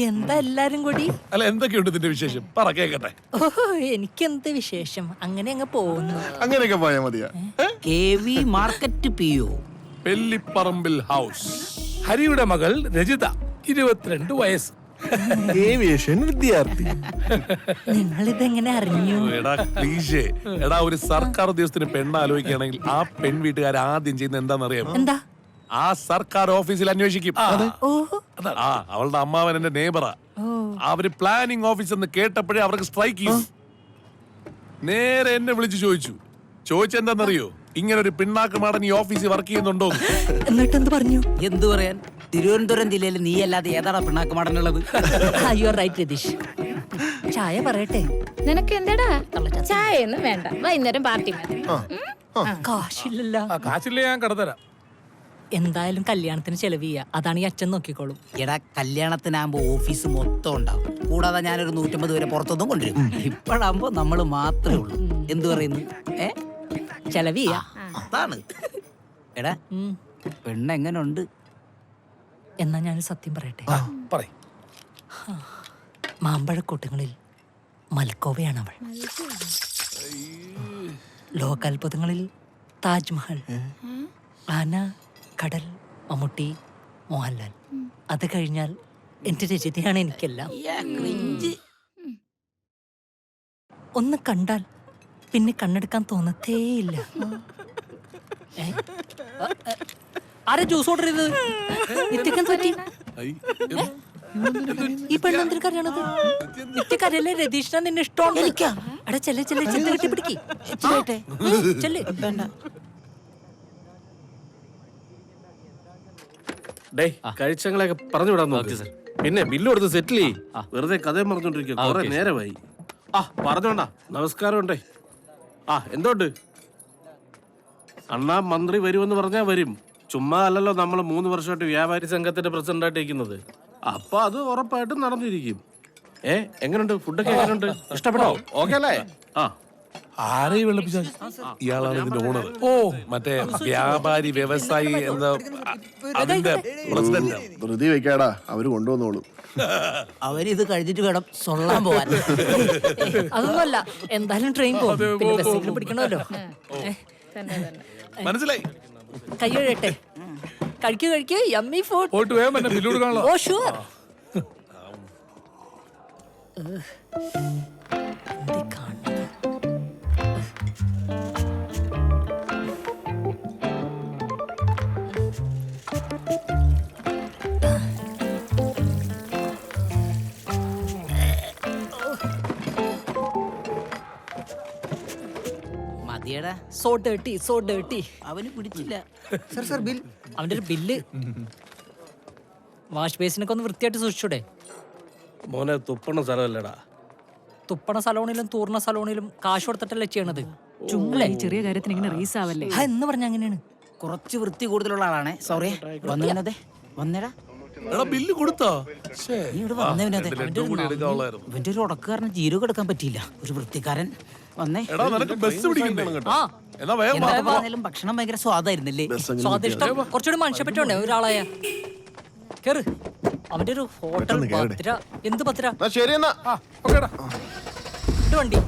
എന്താ എല്ലാരും കൂടി? അല്ല എന്തൊക്കെയുണ്ട് ഇതിന്റെ വിശേഷം? പറ കേക്കട്ടെ. ഓഹോ, എനിക്കെന്ത് വിശേഷം? അങ്ങനെ അങ്ങ് പോകുന്നു. അങ്ങനെയൊക്കെ പോയാ മതിയാ. KV market PO Pellipparambil house. ഹരിയുടെ മകൾ രജിത, 22 വയസ്സ്. ഏവിയേഷൻ വിദ്യാർത്ഥി. നിങ്ങളിതെങ്ങനെ അറിഞ്ഞു? എടാ ക്ലീശേ. എടാ ഒരു സർക്കാർ ഉദ്യോഗസ്ഥന് പെണ്ണ് ആലോചിക്കുകയാണെങ്കിൽ ആ പെൺ വീട്ടുകാർ ആദ്യം ചെയ്യുന്ന എന്താണെന്നറിയാമോ? എന്താ? ആ സർക്കാർ ഓഫീസിൽ അന്വേഷിക്കും. ഓഹോ, ആ അവളുടെ അമ്മാവൻ എന്റെ നെയ്ബറാ. അവര് പ്ലാനിംഗ് ഓഫീസ് എന്ന് കേട്ടപ്പോഴേ അവർക്ക് സ്ട്രൈക്ക് ചെയ്യും. നേരെ എന്നെ വിളിച്ചു ചോദിച്ചെന്താന്നറിയോ? ഇങ്ങനെ ഒരു പിണ്ണാക്കുമാടൻ ഈ ഓഫീസിൽ വർക്ക് ചെയ്യുന്നുണ്ടോ? എന്നിട്ട് എന്ത് പറഞ്ഞു? എന്തു പറയാൻ, തിരുവനന്തപുരം ജില്ലയിൽ നീ അല്ലാതെ ഏതാണ് പിണ്ണാക്കുമാടനുള്ളത്? You are right Ratheesh. ചായ പറയട്ടെ? നിനക്ക് എന്താടാ ചായ ഒന്നും വേണ്ട, വൈകുന്നേരം പാർട്ടി മതി. കാശില്ലല്ലോ. കാശില്ലേ, ഞാൻ കടത്തരാം. എന്തായാലും കല്യാണത്തിന് ചെലവ് ചെയ്യാ, അതാണ് ഈ അച്ഛൻ നോക്കിക്കോളും. എടാ കല്യാണത്തിനാകുമ്പോ ഓഫീസ് മൊത്തം ഉണ്ടാവും. കൂടാതെ ഞാനൊരു 150 പേരെ പുറത്തൊന്നും കൊണ്ടുവരും. ഇപ്പോഴാകുമ്പോ നമ്മള് മാത്രമേ ഉള്ളൂ. എന്തു പറയുന്നു? ചെലവ് ചെയ്യാ. അതാണ്. എടാ പെണ്ണെങ്ങനുണ്ട്? എന്നാ ഞാൻ സത്യം പറയട്ടെ? പറയ്. മാമ്പഴക്കൂട്ടങ്ങളിൽ മൽക്കോവയാണ് അവൾ. ലോകാത്ഭുതങ്ങളിൽ താജ്മഹൽ, ആന, കടൽ, മമ്മൂട്ടി, മോഹൻലാൽ. അത് കഴിഞ്ഞാൽ എന്റെ രചിതയാണ് എനിക്കെല്ലാം. ഒന്ന് കണ്ടാൽ പിന്നെ കണ്ണെടുക്കാൻ തോന്നത്തേയില്ല. ആരാ ജ്യൂസ് ഓർഡർ ചെയ്തത്? നിത്യക്കെന്ത് പറ്റി? ഈ പെണ്ണെന്തിനു കരയണത്? നിത്യക്കരയല്ലേ? രതീഷിനെ നിന്നെ ഇഷ്ടമാണ്. എടാ ചെല്ലെ ചെത്ത് കെട്ടി പിടിക്ക്. ചെല്ല്. കഴിച്ചങ്ങളെയൊക്കെ പറഞ്ഞു വിടാൻ നോക്കി സാർ. പിന്നെ ബില്ല് കൊടുത്ത് സെറ്റിൽ ചെയ്യും. വെറുതെ കഥയും പറഞ്ഞോണ്ടിരിക്കും. കുറെ നേരമായി. പറഞ്ഞോണ്ടാ. നമസ്കാരം ഉണ്ടേ. എന്തോണ്ട്? അണ്ണാ മന്ത്രി വരുമെന്ന് പറഞ്ഞാ വരും. ചുമ്മാ അല്ലല്ലോ നമ്മൾ 3 വർഷമായിട്ട് വ്യാപാരി സംഘത്തിന്റെ പ്രസിഡന്റ് ആയിട്ട് ഇരിക്കുന്നത്. അപ്പൊ അത് ഉറപ്പായിട്ടും നടന്നിരിക്കും. എങ്ങനെയുണ്ട്? ഫുഡൊക്കെ എങ്ങനെയുണ്ട്? ഇഷ്ടപ്പെട്ടോ? ഓക്കെ അല്ലേ? ആരെയും വെള്ളപ്പിച്ച ഇയാളാണ് ഇതിന്റെ ഓണർ. മറ്റേ വ്യാപാരി വ്യവസായി എന്താ അതിന്റെ പ്രസിഡന്റ്. ധൃതി വെക്കാടാ, അവര് കൊണ്ടുവന്നോളൂ. അവരിത് കഴിഞ്ഞിട്ട് വേണം സൊള്ളാൻ പോവാൻ. അതൊന്നുമല്ല, എന്തായാലും ട്രെയിൻ പോകും, പിന്നെ ബസ്സിൽ പിടിക്കണമല്ലോ. മനസ്സിലായി. കൈ കഴിയട്ടെ. കഴിക്കൂ യമ്മി ഫുഡ്. പോയിട്ട് വേഗം എന്നെ ബില്ല് കൊടുക്കാനുള്ള. Oh sure. മതിയടാ. So dirty. അവന് പിടിച്ചില്ല. അവന്റെ ഒരു ബില്ല്. വാഷ് ബേസിനൊക്കെ ഒന്ന് വൃത്തിയായിട്ട് സൂക്ഷിച്ചൂടെ? മോനെ തുപ്പണ സ്ഥലമല്ലടാ. തുപ്പണ സലോണിലും തൂർണ സലോണിലും കാശ് കൊടുത്തിട്ടല്ലേ ചെയ്യണത്. ചുമ്മാ ഈ ചെറിയ കാര്യത്തിന് ഇങ്ങനെ റീസ് ആവല്ലേ? എന്ന് പറഞ്ഞ അങ്ങനെയാണ്. കുറച്ച് വൃത്തി കൂടുതലുള്ള ആളാണേ. സോറി. വന്നേ വന്നേടാ. ബില്ല് കൊടുത്തോ? നീ ഇവിടെ വന്നവനതെ. ഇവന്റെ ഒരു ഉടക്കുകാരന് ജീരകം എടുക്കാൻ പറ്റിയില്ല. ഒരു വൃത്തിക്കാരൻ വന്നേ. എന്തായാലും ഭക്ഷണം ഭയങ്കര സ്വാദായിരുന്നല്ലേ? സ്വാദിഷ്ടം കുറച്ചുകൂടി മനുഷ്യപ്പറ്റുണ്ടേ ഒരാളായ. കേറ്. അവന്റെ ഒരു ഹോട്ടൽ പത്ര. എന്ത് പത്ര? ശരി എന്നാ വണ്ടി